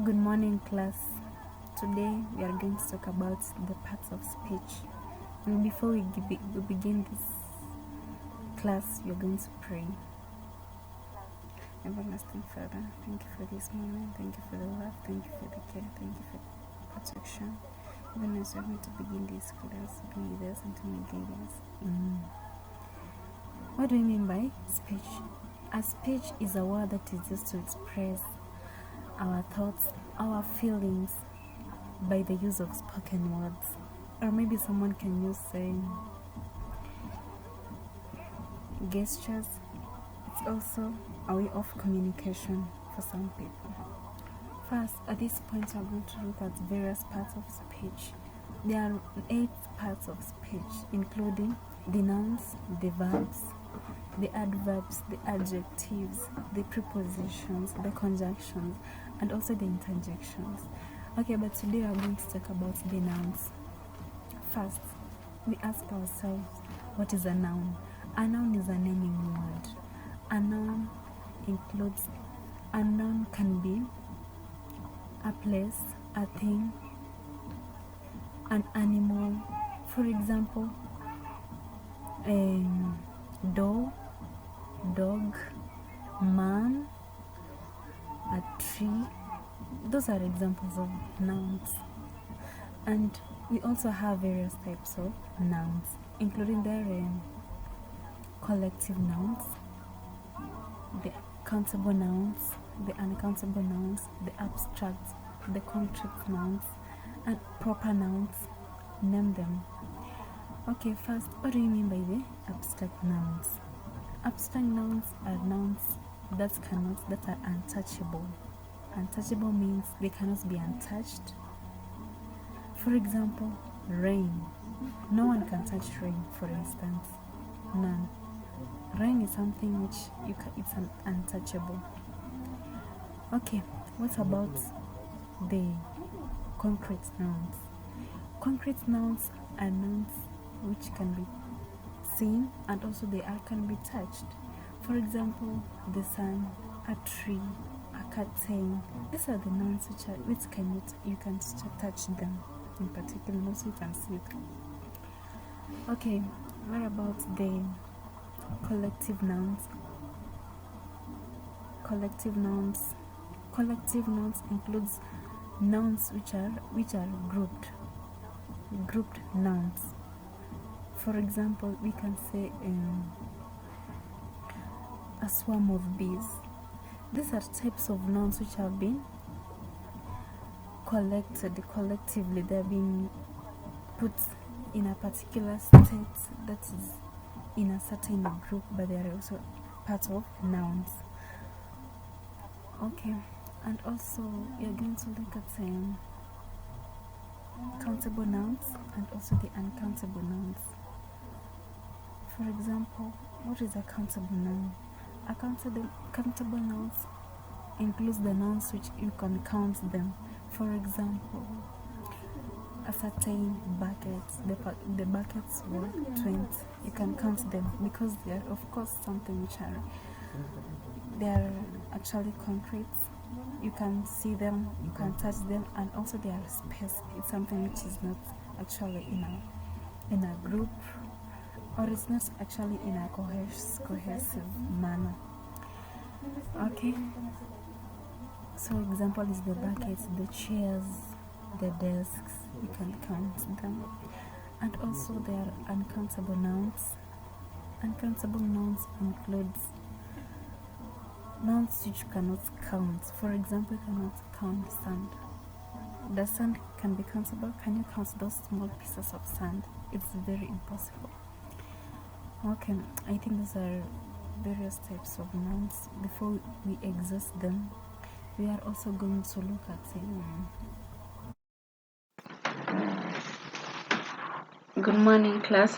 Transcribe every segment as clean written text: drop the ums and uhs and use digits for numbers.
Good morning, class. Today we are going to talk about the parts of speech. And before we begin this class, we are going to pray. Everlasting Father, thank you for this moment. Thank you for the love. Thank you for the care. Thank you for protection. Even as we are going to begin this class, be with us and to my guidance. What do we mean by speech? A speech is a word that is used to express our thoughts, our feelings by the use of spoken words. Or maybe someone can use gestures. It's also a way of communication for some people. First, at this point, we're going to look at various parts of speech. There are 8 parts of speech, including the nouns, the verbs, the adverbs, the adjectives, the prepositions, the conjunctions, and also the interjections. Okay, but today we are going to talk about the nouns. First, we ask ourselves, what is a noun? A noun is a naming word. A noun can be a place, a thing, an animal. For example, doll, dog, man, a tree. Those are examples of nouns. And we also have various types of nouns, including their collective nouns, the countable nouns, the uncountable nouns, the abstract, the concrete nouns, and proper nouns. Name them. Okay, first, what do you mean by the abstract nouns? Abstract nouns are nouns that are untouchable. Untouchable means they cannot be untouched. For example, rain. No one can touch rain, for instance. None. Rain is something which it's untouchable. Okay, what about the concrete nouns? Concrete nouns are nouns which can be seen and also can be touched. For example, the sun, a tree, a curtain. These are the nouns you can touch them in particular, also you can see it. Okay, what about the collective nouns? Collective nouns includes nouns which are grouped nouns. For example, we can say a swarm of bees. These are types of nouns which have been collected collectively. They're being put in a particular state that is in a certain group, but they are also part of nouns. Okay, and also we are going to look at countable nouns and also the uncountable nouns. For example, what is a countable noun? Countable nouns includes the nouns which you can count them. For example, a certain buckets, the buckets were 20. You can count them because they are, of course, something which they are actually concrete. You can see them, you can touch them, and also they are space. It's something which is not actually in a group, or it's not actually in a cohesive manner. Okay, so example is the buckets, the chairs, the desks. You can count them. And also there are uncountable nouns. Uncountable nouns includes nouns which you cannot count. For example, you cannot count sand. The sand can be countable. Can you count those small pieces of sand? It's very impossible. Okay, I think those are various types of nouns. Before we exhaust them, we are also going to look at Good morning, class.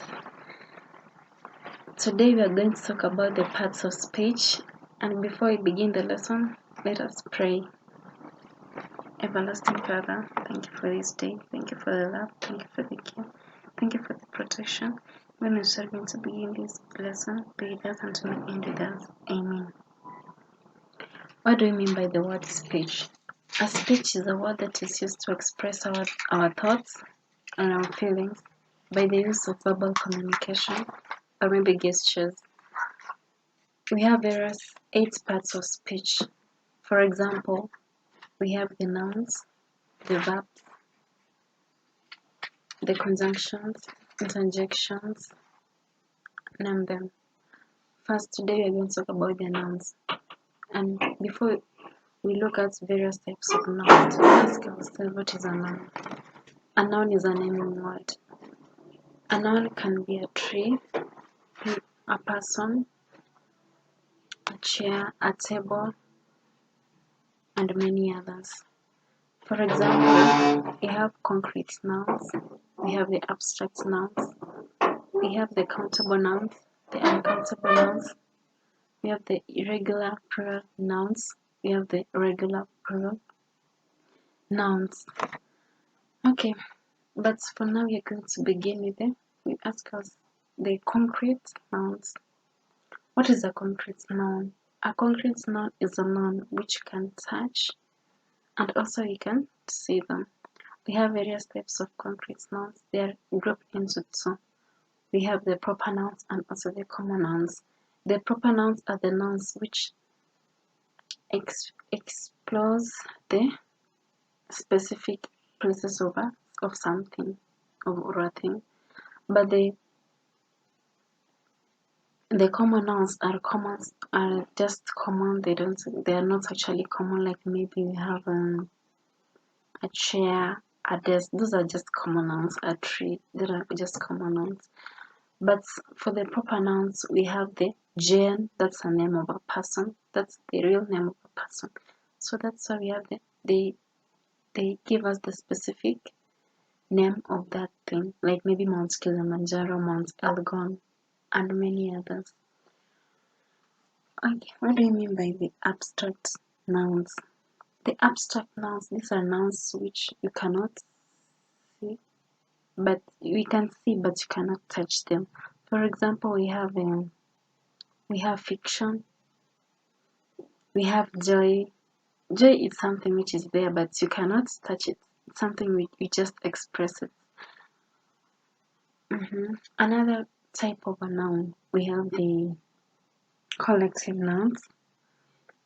Today we are going to talk about the parts of speech, and before we begin the lesson, let us pray. Everlasting Father, thank you for this day. Thank you for the love. Thank you for the care. Thank you for the protection. When we are going to begin this lesson, be with us and to end with us. Amen. What do we mean by the word speech? A speech is a word that is used to express our thoughts and our feelings by the use of verbal communication or maybe gestures. We have various 8 parts of speech. For example, we have the nouns, the verbs, the conjunctions, interjections, name them. First, today we are going to talk about the nouns. And before we look at various types of nouns, we ask ourselves, what is a noun? A noun is a naming word. A noun can be a tree, a person, a chair, a table, and many others. For example, we have concrete nouns, we have the abstract nouns, we have the countable nouns, the uncountable nouns, we have the irregular plural nouns, we have the regular plural nouns. Okay, but for now we are going to begin with we ask us the concrete nouns. What is a concrete noun? A concrete noun is a noun which can touch and also you can see them. We have various types of concrete nouns. They are grouped into 2. We have the proper nouns and also the common nouns. The proper nouns are the nouns which explores the specific places of something or a thing. But the common nouns are just common. They are not actually common. Like maybe we have a chair, a desk. Those are just common nouns. A tree. They are just common nouns. But for the proper nouns, we have the Jane. That's the name of a person. That's the real name of a person. So that's why we have they give us the specific name of that thing, like maybe Mount Kilimanjaro, Mount Elgon, and many others. Okay, what do you mean by the abstract nouns? The abstract nouns, these are nouns which you cannot see, but we can see, but you cannot touch them. For example, we have fiction, we have joy. Joy is something which is there, but you cannot touch it. It's something we just express it. Another type of a noun, we have the collective nouns.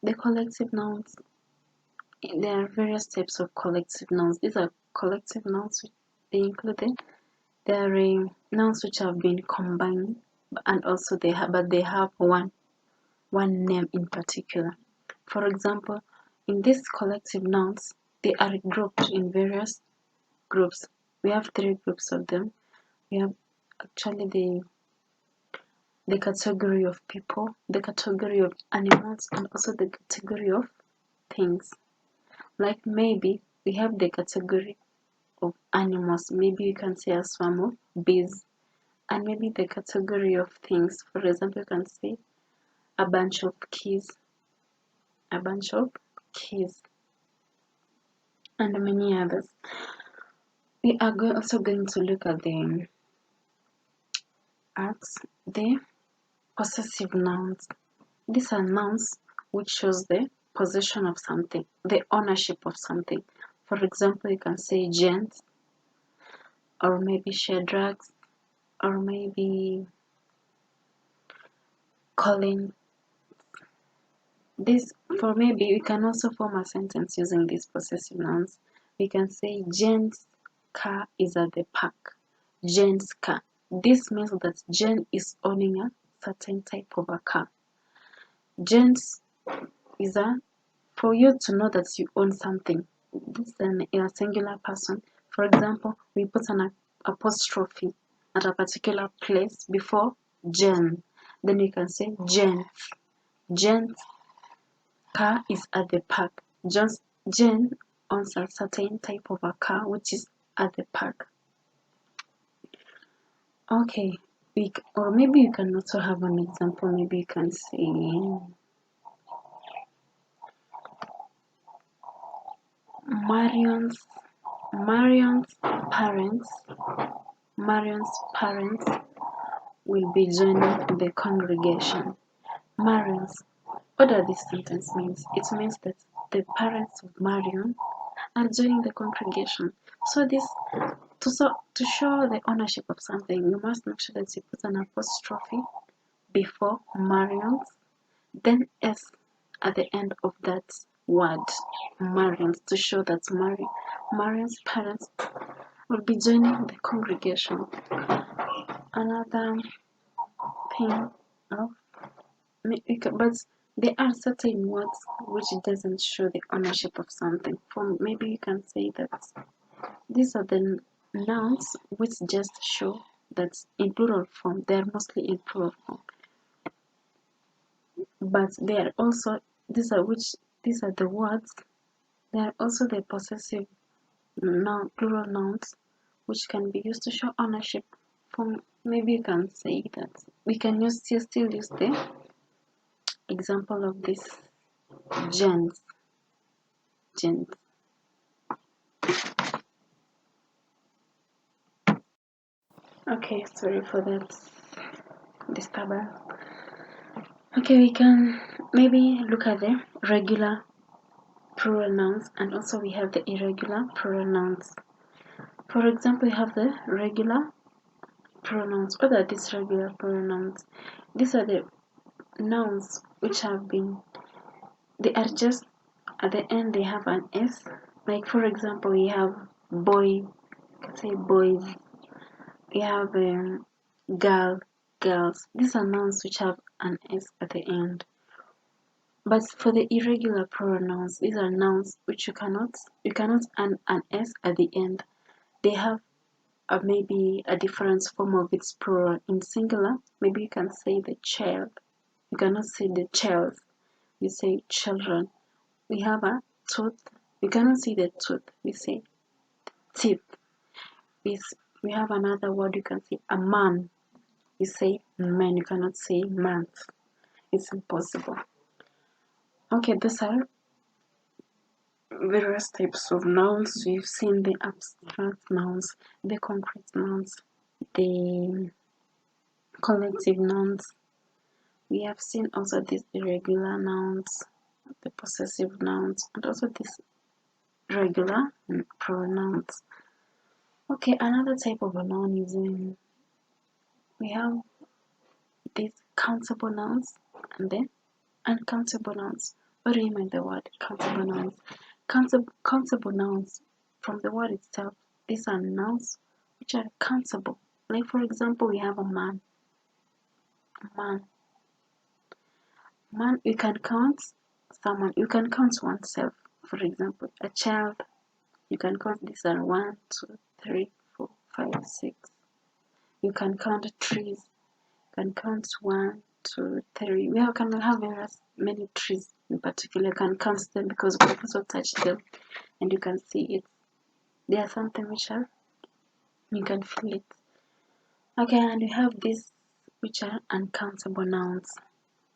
The collective nouns, there are various types of collective nouns. These are collective nouns which they include there are nouns which have been combined and also they have one name in particular. For example, in these collective nouns, they are grouped in various groups. We have 3 groups of them. We have actually the category of people, the category of animals, and also the category of things. Like maybe we have the category of animals. Maybe you can say a swarm of bees. And maybe the category of things. For example, you can say a bunch of keys. A bunch of keys. And many others. We are also going to look at the possessive nouns. These are nouns which shows the possession of something, the ownership of something. For example, you can say James, or maybe Shadrach, or maybe Colin. For maybe we can also form a sentence using these possessive nouns. We can say Jane's car is at the park. Jane's car. This means that Jane is owning a certain type of a car. Jane's is for you to know that you own something. This is a singular person. For example, we put an apostrophe at a particular place before Jane. Then we can say Jane. Jane's car is at the park. Jane owns a certain type of a car which is at the park. Okay, or maybe you can also have an example. Maybe you can say Marion's parents will be joining the congregation. Marion's. What does this sentence mean? It means that the parents of Marion are joining the congregation. So this to show the ownership of something, you must make sure that you put an apostrophe before Marion's, then S at the end of that word, Marion's, to show that Marion's parents will be joining the congregation. Another thing of, but there are certain words which doesn't show the ownership of something. Maybe you can say that these are the nouns which just show that in plural form. They are mostly in plural form, but they are also these are the words. They are also the possessive noun, plural nouns, which can be used to show ownership. Maybe you can say that we can still use the example of this gens. Okay, sorry for that disturbance. Okay, we can maybe look at the regular plural nouns, and also we have the irregular plural nouns. For example, we have the regular pronouns. What are these regular pronouns? These are the nouns which they are just at the end, they have an S. Like, for example, we have boy, you can say boys. We have girl, girls. These are nouns which have an S at the end. But for the irregular pronouns, these are nouns which you cannot add an S at the end. They have maybe a different form of its plural. In singular, maybe you can say the child. You cannot say the child. You say children. We have a tooth. You cannot say the tooth. We say teeth. We have another word. You can say a man. You say man. You cannot say month. It's impossible. Okay, these are various types of nouns. We've seen the abstract nouns, the concrete nouns, the collective nouns. We have seen also these irregular nouns, the possessive nouns, and also these regular pronouns. Okay, another type of a noun is we have these countable nouns and then uncountable nouns. What do you mean by the word countable nouns? Countable nouns, from the word itself, these are nouns which are countable. Like, for example, we have a man. Man, you can count someone. You can count oneself. For example, a child. You can count these are 1, 2, 3, 4, 5, 6. You can count trees. You can count 1, 2, 3. We can have many trees in particular. You can count them because we also touch them and you can see it. They are something which you can feel it. Okay, and we have these which are uncountable nouns.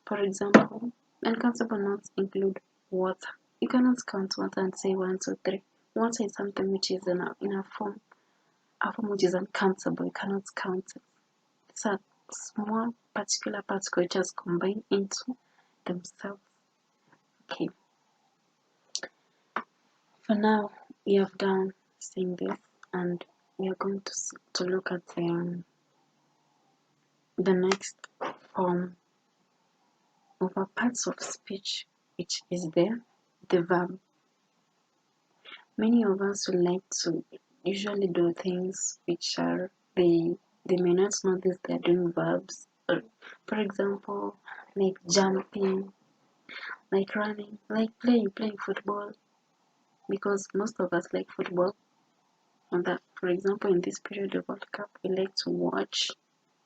For example, uncountable nouns include water. You cannot count water and say 1, 2, 3. Water is something which is in a form which is uncountable. You cannot count it. These are small particular particles just combine into themselves. Okay. For now, we have done seeing this, and we are going to look at the next form of a parts of speech, which is the verb. Many of us would like to usually do things which are they may not notice they're doing verbs. For example, like jumping, like running, like playing football, because most of us like football. And that, for example, in this period of World Cup, we like to watch.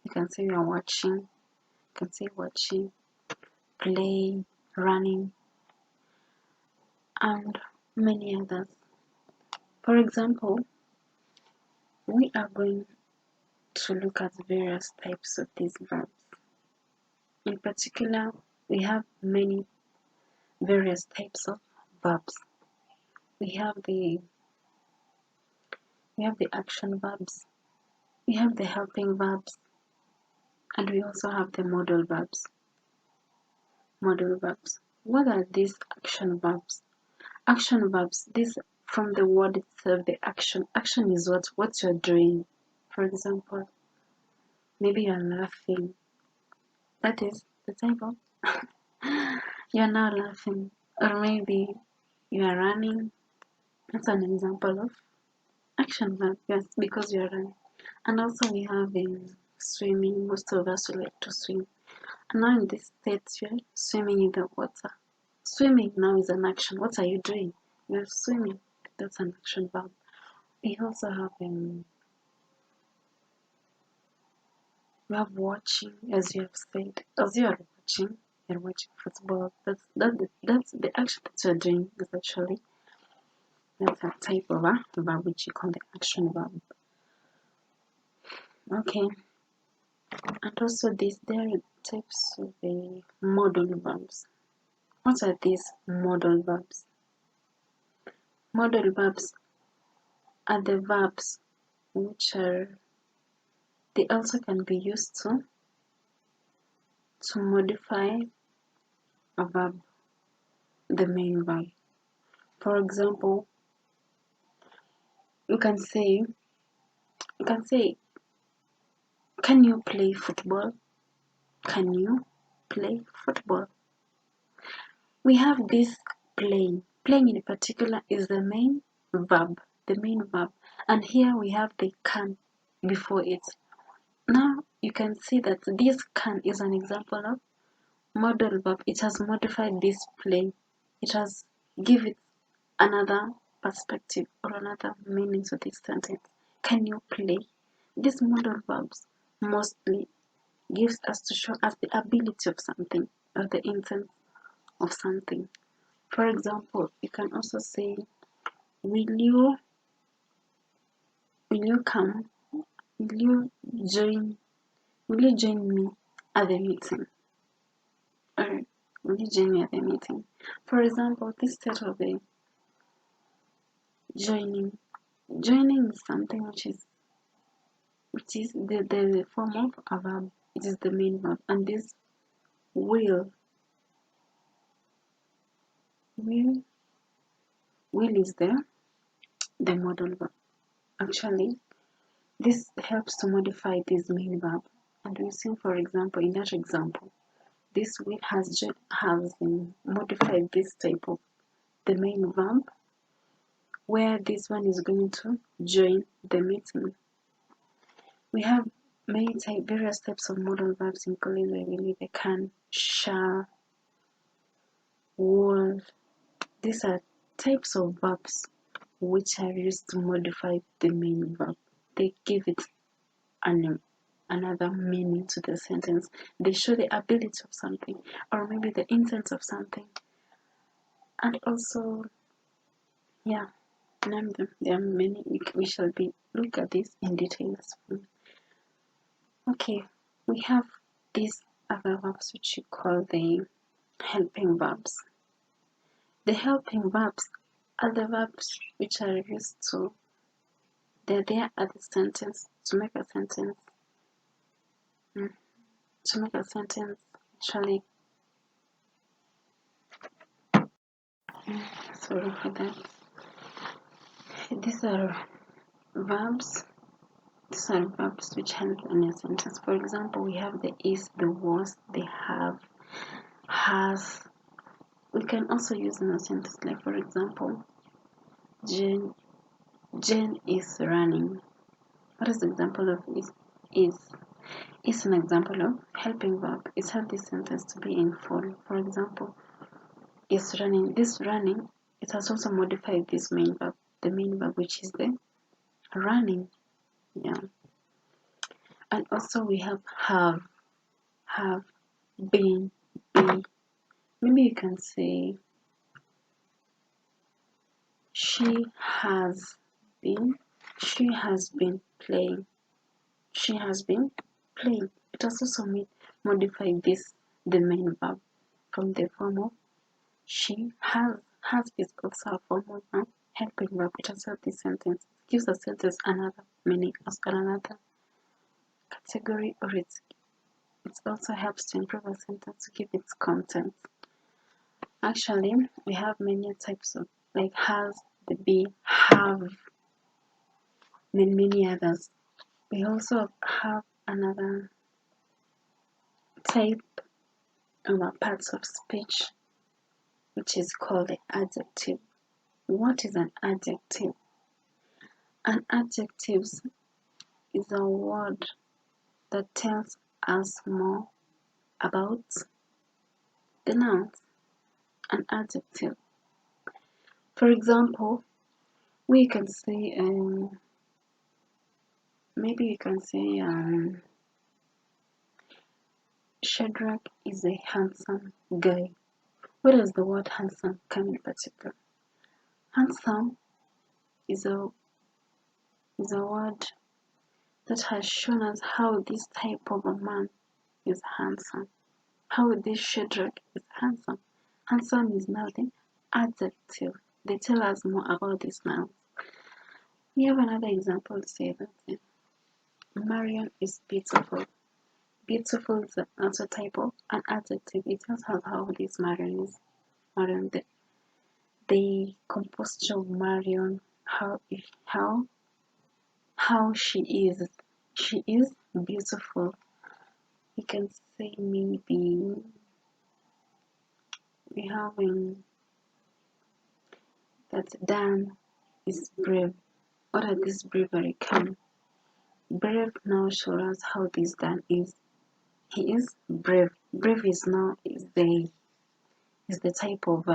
You can say we are watching. You can say watching, play, running, and many others. For example, we are going to look at various types of these verbs. In particular, we have many various types of verbs. We have the action verbs, we have the helping verbs, and we also have the modal verbs. What are these action verbs? Action verbs. This from the word itself, the action. Action is what you're doing. For example, maybe you're laughing. That is the type of you're now laughing. Or maybe you are running. That's an example of action verb, yes, because you're running. And also we have swimming. Most of us like to swim. And now in this state, you're swimming in the water. Swimming now is an action. What are you doing? You're swimming. That's an action verb. We also have watching, as you have said, as you are watching. You're watching football. That's the action that you're doing. Is actually that's a type of a verb which you call the action verb. Okay, and also there are types of the modal verbs. What are these modal verbs? Modal verbs are the verbs which are they also can be used to modify a verb, the main verb. For example, you can say, can you play football? Can you play football? We have this playing. Playing in particular is the main verb, and here we have the can before it. Now you can see that this can is an example of modal verb. It has modified this play. It has given it another perspective or another meaning to this sentence. Can you play? These modal verbs mostly gives us to show us the ability of something or the intent of something. For example, you can also say, will you come? Will you join me at the meeting? Or will you join me at the meeting? For example, this set of the joining. Joining is something which is the form of a verb. It is the main verb, and this will is the modal verb. Actually, this helps to modify this main verb, and we see, for example, in that example, this will has modified this type of the main verb, where this one is going to join the meeting. We have various types of modal verbs, including the can, shall, will. These are types of verbs which are used to modify the main verb. They give it another meaning to the sentence. They show the ability of something, or maybe the intent of something. And also, yeah, name them. There are many. We shall look at this in details. Okay, we have these other verbs which you call the helping verbs. The helping verbs are the verbs which are used to, they're there at the sentence to make a sentence. Actually, sorry for that. These are verbs which help in a sentence. For example, we have the is, the was, the have, has. We can also use in a sentence, like for example, Jane is running. What is the example of is? Is an example of helping verb. It helps this sentence to be in full. For example, is running. This running, it has also modified this main verb, the main verb which is the running. Yeah. And also we have, been, be. Maybe you can say she has been playing. She has been playing. It has also modified the main verb from the form of she has. Has is also a form of a helping verb. It has helped this sentence. It gives the sentence another meaning as well, another category, or it also helps to improve a sentence to give its content. Actually, we have many types of like has, the be, have, and many others. We also have another type of parts of speech which is called the adjective. What is an adjective? An adjective is a word that tells us more about the nouns. An adjective. For example, we can say, maybe you can say, Shadrach is a handsome guy. Where does the word handsome come in particular? Handsome is a word that has shown us how this type of a man is handsome. How this Shadrach is handsome. Handsome is now the adjective. They tell us more about this now. We have another example to say that Marion is beautiful. Beautiful is also a type of an adjective. It tells us how this Marion is. Marion, the composture of Marion, how she is. She is beautiful. We can say maybe we have that Dan is brave. What does this bravery come? Brave now shows us how this Dan is. He is brave. Brave is the type of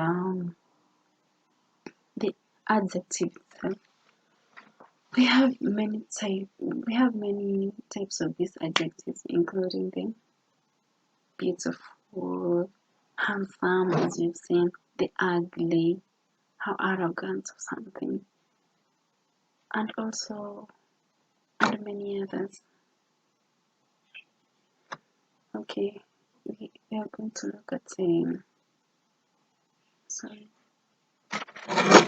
the adjective itself. We have many types of these adjectives, including the beautiful, handsome, as you've seen, the ugly, how arrogant or something, and many others. Okay, we are going to look at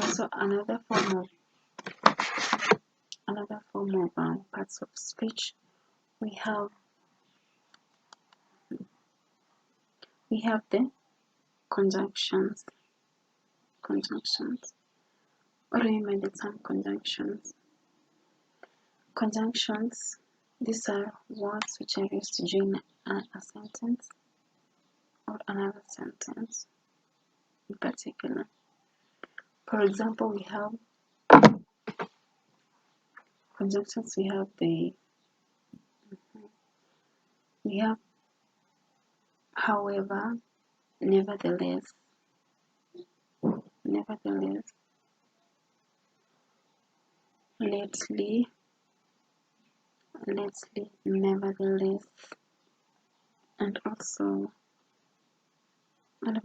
also another form of parts of speech. We have the conjunctions. What do you mean by the term conjunctions? Conjunctions, these are words which are used to join a sentence or another sentence in particular. For example, we have conjunctions. We have however, nevertheless, lately, nevertheless, and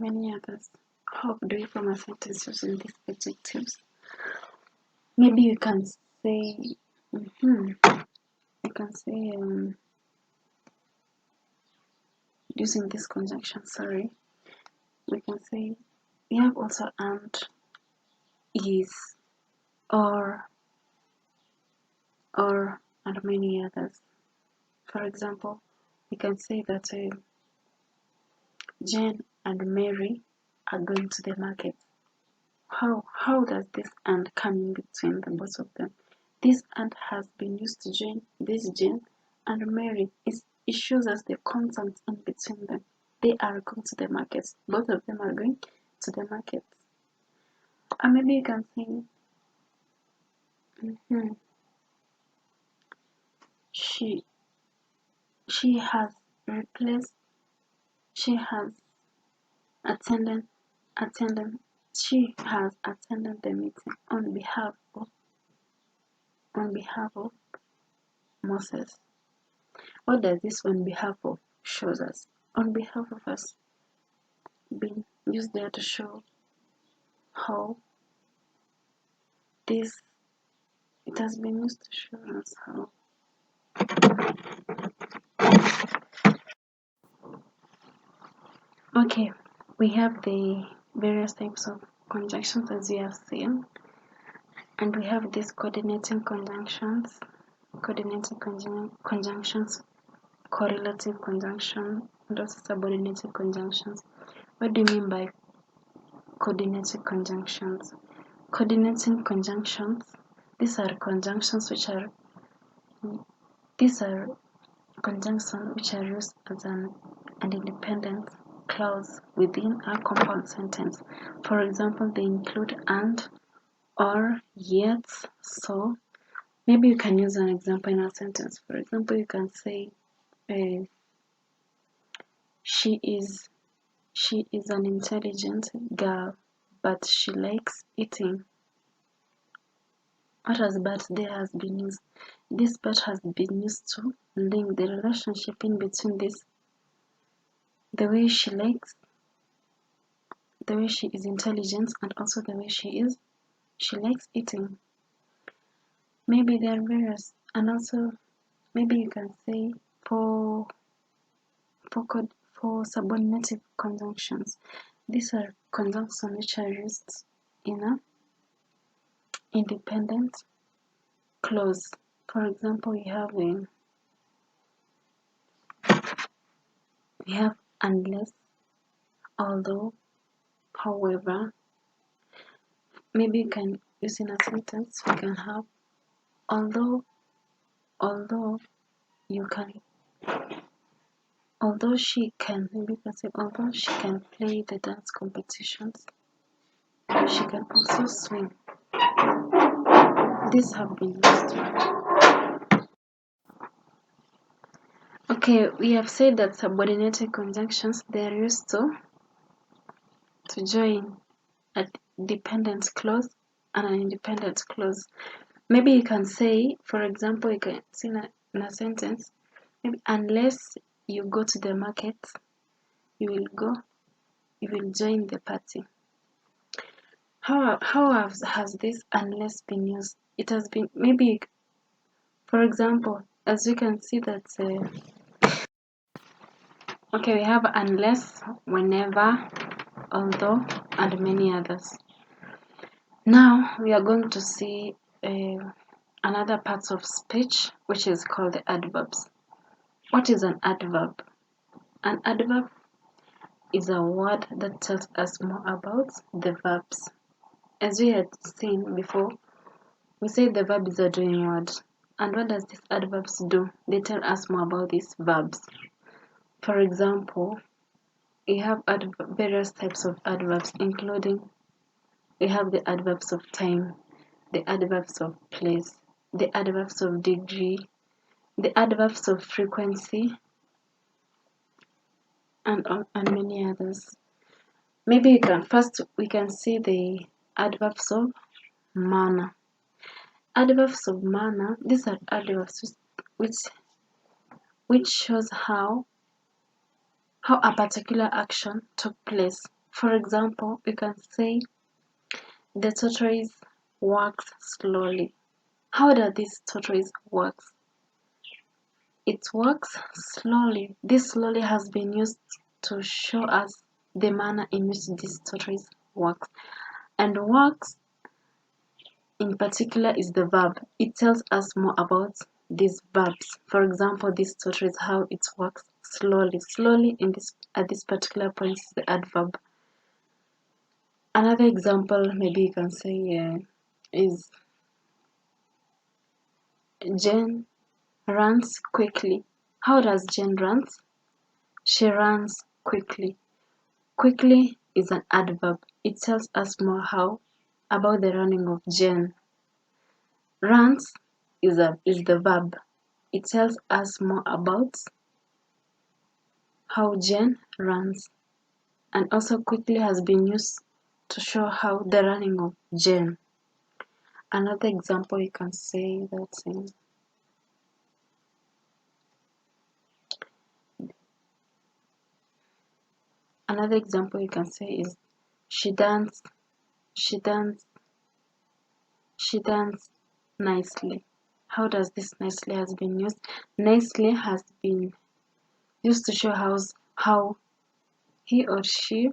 many others. How do you form a sentence using these adjectives? Maybe you can say, using this conjunction, we can say, we have also and, is, or, and many others. For example, we can say that Jane and Mary are going to the market. How does this and come in between the both of them? This and has been used to join this Jane and Mary. It shows us the constant in between them. They are going to the market. Both of them are going to the market. And maybe you can say, she has attended the meeting on behalf of Moses. What does this on behalf of shows us? On behalf of us being used there to show how it has been used to show us how okay, we have the various types of conjunctions as you have seen, and we have these coordinating conjunctions, correlative conjunction, and also subordinating conjunctions. What do you mean by coordinating conjunctions? Coordinating conjunctions. These are conjunctions which are used as an independent clause within a compound sentence. For example, they include and, or, yet, so. Maybe you can use an example in a sentence. For example, you can say, she is an intelligent girl, but she likes eating. What has but there has been used? This but has been used to link the relationship in between this, the way she is intelligent, and also the way she likes eating. Maybe there are various, and also maybe you can say for subordinative conjunctions. These are conjunctions which are used in an independent clause. For example, we have unless, although, however. Maybe you can use in a sentence. We can have although you can, although she can. Maybe you can say although she can play the dance competitions, she can also swim. These have been used. Okay, we have said that subordinated conjunctions, they are used to join a dependent clause and an independent clause. Maybe you can say, for example, you can say in a sentence, maybe unless you go to the market, you will join the party. How has this unless been used? It has been, maybe, for example, as you can see that okay, we have unless, whenever, although, and many others. Now we are going to see another part of speech, which is called the adverbs. What is an adverb? An adverb is a word that tells us more about the verbs. As we had seen before, we say the verb is a doing word. And what does these adverbs do? They tell us more about these verbs. For example, we have various types of adverbs, including we have the adverbs of time, the adverbs of place, the adverbs of degree, the adverbs of frequency, and many others. Maybe we can see the adverbs of manner. Adverbs of manner, these are adverbs which shows how a particular action took place. For example, we can say the tortoise walks slowly. How does this tortoise work? It works slowly. This slowly has been used to show us the manner in which this tortoise works. And works in particular is the verb. It tells us more about these verbs. For example, this tortoise, how it works slowly. Slowly at this particular point is the adverb. Another example, maybe you can say is Jane runs quickly. How does Jane run? She runs quickly. Quickly is an adverb. It tells us more about the running of Jane. Runs is the verb. It tells us more about how Jane runs. And also quickly has been used to show how the running of Jane. Another example you can say that another example you can say is she danced nicely. How does this nicely has been used? Nicely has been used to show how he or she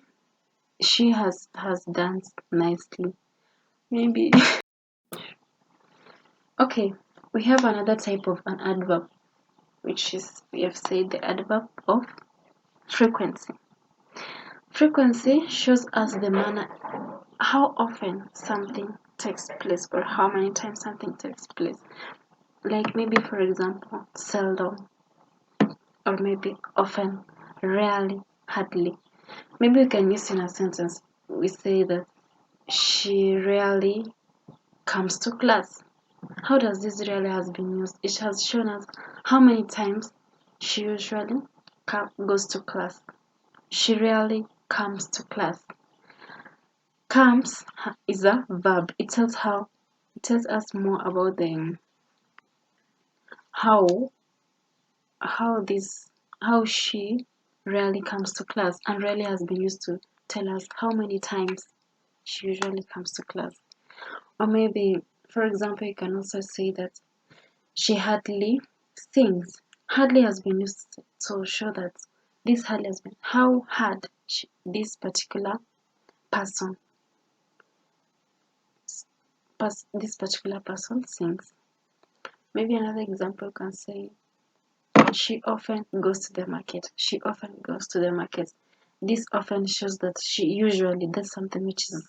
has danced nicely. Maybe okay, we have another type of an adverb, which is, we have said, the adverb of frequency. Frequency shows us the manner, how often something takes place or how many times something takes place. Like maybe, for example, seldom, or maybe often, rarely, hardly. Maybe we can use in a sentence. We say that she rarely comes to class. How does this rarely has been used? It has shown us how many times she usually goes to class. She rarely comes to class. Comes is a verb. It tells us more about the how how she rarely comes to class, and rarely has been used to tell us how many times she usually comes to class. Or maybe, for example, you can also say that she hardly sings. Hardly has been used to show that this hardly has been how hard this particular person this particular person sings. Maybe another example can say she often goes to the market. She often goes to the market. This often shows that she usually does something which is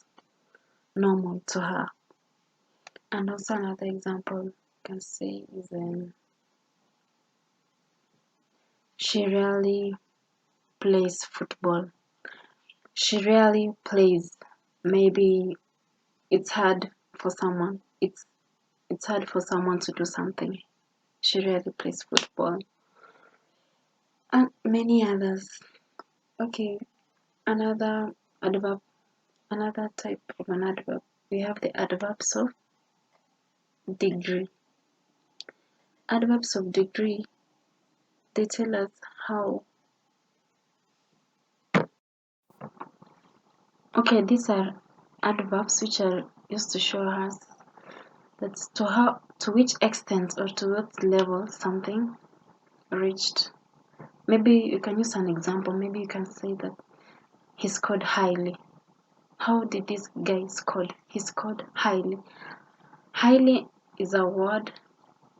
normal to her. And also another example can say is she rarely plays football. She rarely plays. Maybe it's hard for someone. It's hard for someone to do something. She rarely plays football. And many others. Okay, another adverb, another type of an adverb. We have the adverbs of degree. Adverbs of degree, they tell us how. Okay, these are adverbs which are used to show us that to which extent or to what level something reached. Maybe you can use an example. Maybe you can say that he scored highly. How did this guy score? He scored highly. Highly is a word,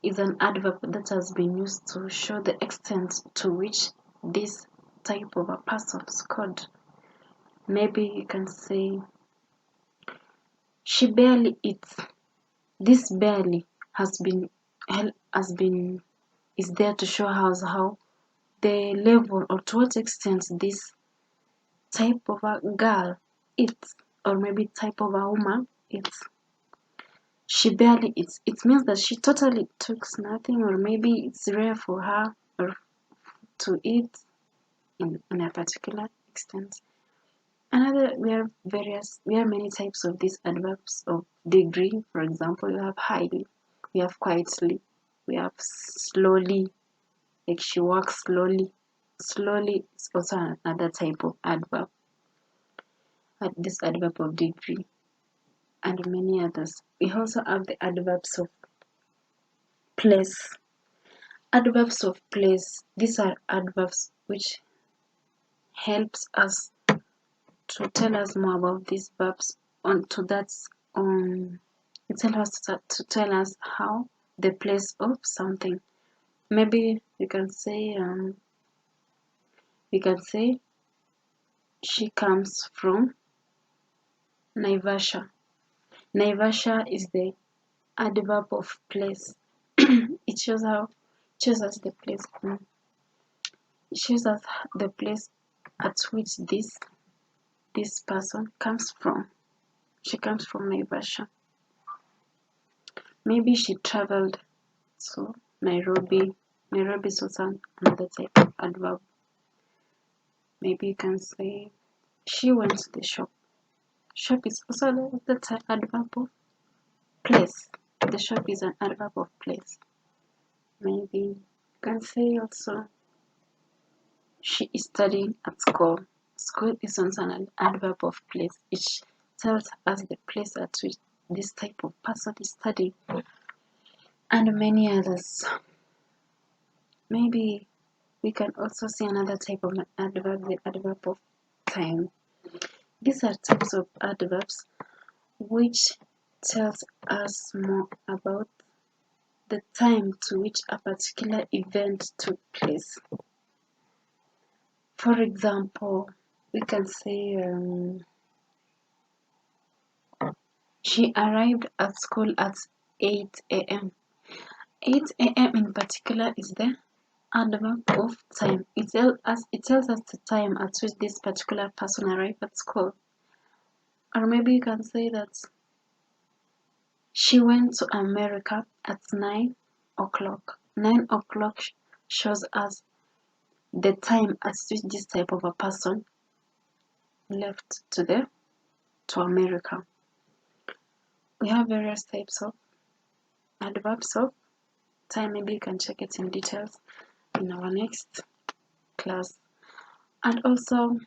is an adverb that has been used to show the extent to which this type of a person scored. Maybe you can say she barely eats. This barely has been is there to show us how the level or to what extent this type of a girl eats, or maybe type of a woman eats. She barely eats. It means that she totally takes nothing, or maybe it's rare for her or to eat in a particular extent. We have many types of these adverbs of degree. For example, you have highly, we have quietly, we have slowly, like she walks slowly. Slowly is also another type of adverb. This adverb of degree, and many others. We also have the adverbs of place. Adverbs of place. These are adverbs which helps us to tell us more about these verbs. It helps us to tell us how the place of something. Maybe we can say she comes from Naivasha. Naivasha is the adverb of place. It shows us the place. It shows us the place at which this person comes from. She comes from Naivasha. Maybe she traveled to Nairobi. Nairobi is also another type of adverb. Maybe you can say she went to the shop. Shop is also the adverb of place. The shop is an adverb of place. Maybe you can say also she is studying at school. School is also an adverb of place. It tells us the place at which this type of person is studying, and many others. Maybe we can also see another type of adverb, the adverb of time. These are types of adverbs which tells us more about the time to which a particular event took place. For example, we can say She arrived at school at 8 a.m. 8 a.m. in particular is the adverb of time. It tells us the time at which this particular person arrived at school. Or maybe you can say that she went to America at 9 o'clock. 9 o'clock shows us the time at which this type of a person left to America. We have various types of adverbs of time. Maybe you can check it in details in our next class. And also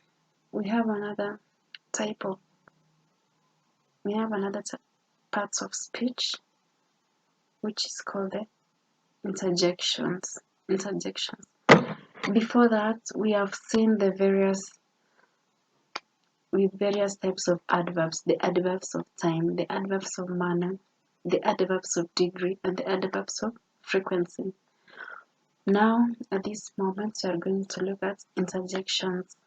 we have another parts of speech which is called the interjections. Before that, we have seen the various types of adverbs: the adverbs of time, the adverbs of manner, the adverbs of degree, and the adverbs of frequency. Now, at this moment, we are going to look at interjections.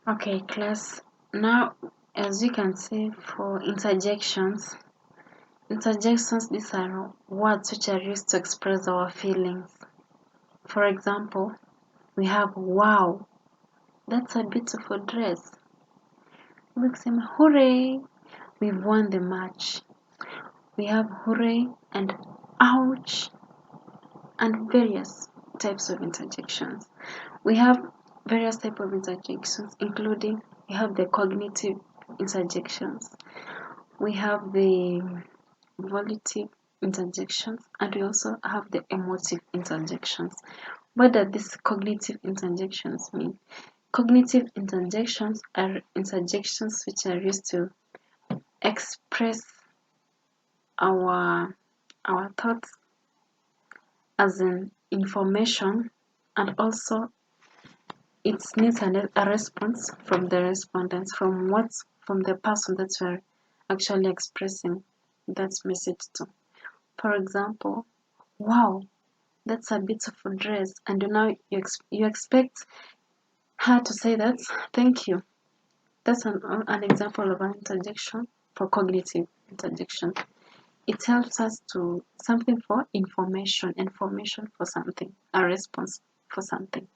Okay, class. Now, as you can see, for interjections, these are words which are used to express our feelings. For example, we have wow, that's a beautiful dress. We say hooray, we've won the match. We have hooray and ouch and various types of interjections. We have various types of interjections, including we have the cognitive interjections, we have the volitive interjections, and we also have the emotive interjections. What do these cognitive interjections mean? Cognitive interjections are interjections which are used to express our thoughts as an information, and also it needs a response from the respondent, from the person that we're actually expressing that message to. For example, wow, that's a beautiful dress, and now you expect her to say that thank you. That's an example of an interjection for cognitive interjection. It helps us to something for information for something, a response for something.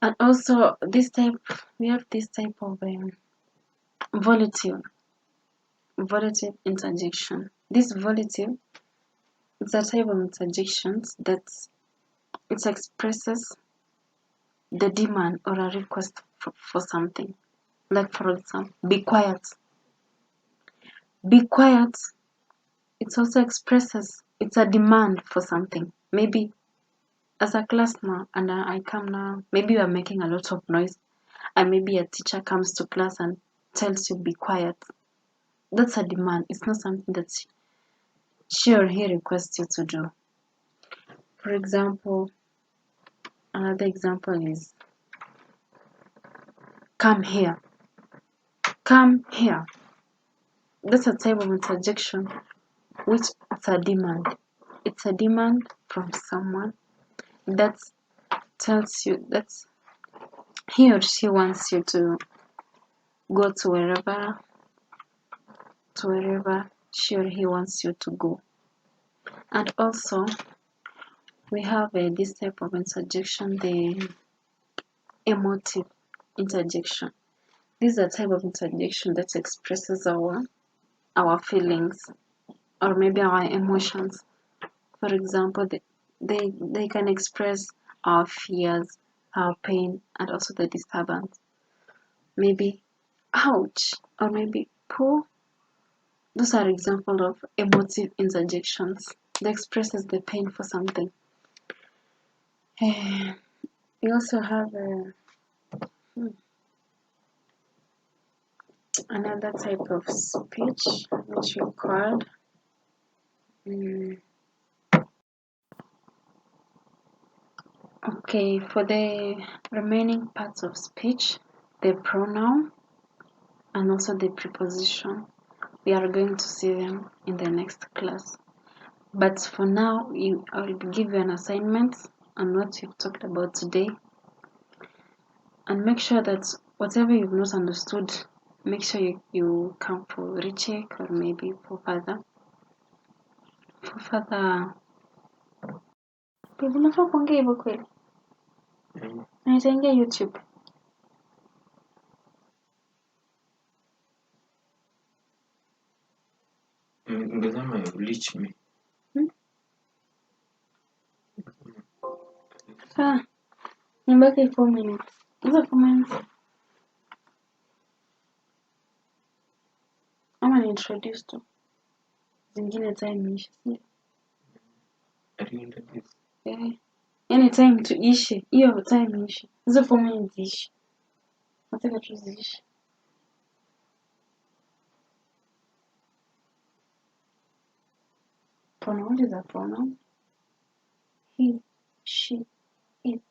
And also we have this type of volitive interjection. This volitive is a type of interjections that it expresses the demand or a request for something. Like for example, be quiet. Be quiet. It also expresses it's a demand for something. Maybe as a class now, and I come now, maybe you are making a lot of noise, and maybe a teacher comes to class and tells you be quiet. That's a demand. It's not something that she or he requests you to do. For example, another example is come here. Come here. That's a type of interjection which it's a demand. It's a demand from someone that tells you that he or she wants you to go to wherever she or he wants you to go. And also we have this type of interjection, the emotive interjection. This is a type of interjection that expresses our feelings or maybe our emotions. For example, they can express our fears, our pain, and also the disturbance. Maybe ouch, or maybe poor. Those are examples of emotive interjections that expresses the pain for something. We also have another type of speech which we call okay, for the remaining parts of speech, the pronoun and also the preposition, we are going to see them in the next class. But for now, I will give you an assignment on what we've talked about today. And make sure that whatever you've not understood, make sure you come for recheck or maybe for further. Unafaa kuongea hivyo kweli? Na itaingia YouTube. Ungesema you reach me. Nibaki 4 minutes. Hizo 4 minutes. Ama ni introduce tu. Zingine time ishi. Are you introduced? Yaani time tu ishi. Hiyo time ishi. Hizo 4 minutes ishi. Nataka tu ziishi. Pronoun is a pronoun. He, she, it.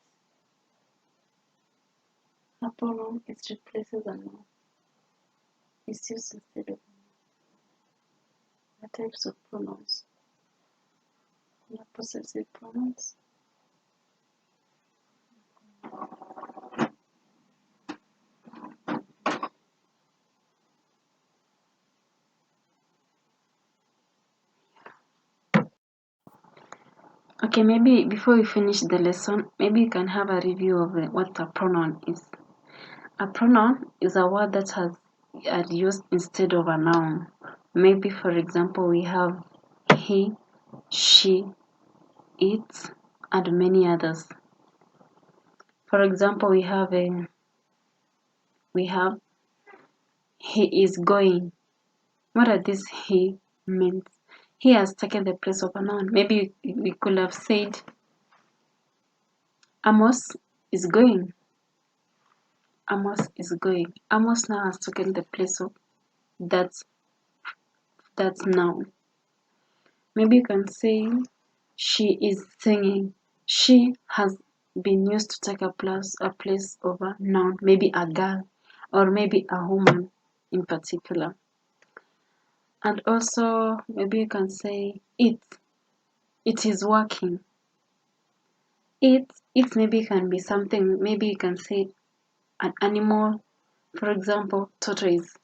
A pronoun it replaces a noun. It's used instead of a noun. The types of pronouns. Kuna possessive pronouns. Okay, maybe before we finish the lesson, maybe you can have a review of what a pronoun is. A pronoun is a word that has used instead of a noun. Maybe, for example, we have he, she, it, and many others. For example, we have he is going. What does this he means? He has taken the place of a noun. Maybe we could have said Amos is going. Amos is going. Amos now has taken the place of that noun. Maybe you can say she is singing. She has been used to take a place of a noun, maybe a girl or maybe a woman in particular. And also maybe you can say it is working. It maybe can be something, maybe you can say an animal. For example, tortoise.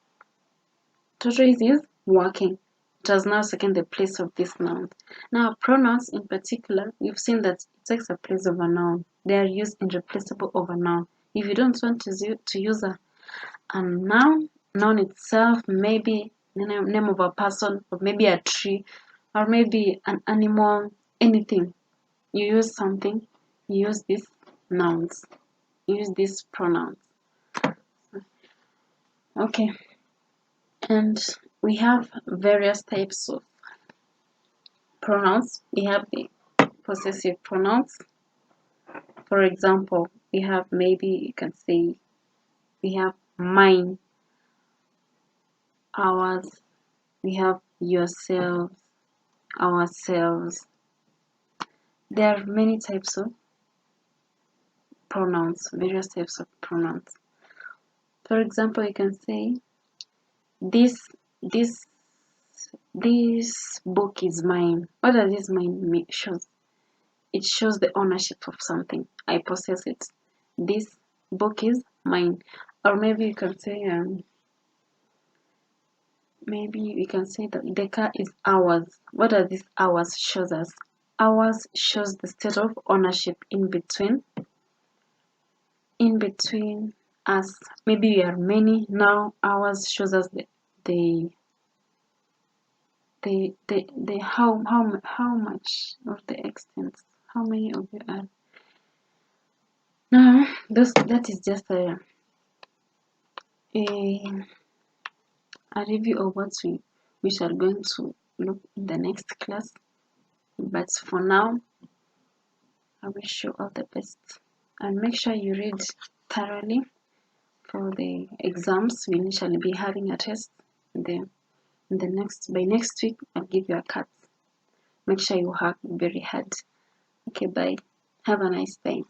Tortoise is working. It has now taken the place of this noun. Now, pronouns in particular, we've seen that it takes the place of a noun. They are used in replaceable of a noun. If you don't want to use a noun itself, maybe the name of a person, or maybe a tree, or maybe an animal, anything. You use something, you use these nouns, you use these pronouns. Okay. And we have various types of pronouns. We have the possessive pronouns. For example, we have, maybe you can say, we have mine, ours, we have yourselves, ourselves. There are many types of pronouns, various types of pronouns. For example, you can say, this book is mine. What does this mine show? It shows the ownership of something. I possess it. This book is mine. Or maybe you can say, maybe we can say that the car is ours. What does this ours shows us? Ours shows the state of ownership in between us. Maybe we are many. Now ours shows us the how much of the extent, how many of you are. Now that is just a review of what we shall going to look in the next class. But for now, I wish you all the best, and make sure you read thoroughly for the exams. We initially be having a test by next week. I'll give you a cut. Make sure you work very hard. Okay, bye. Have a nice day.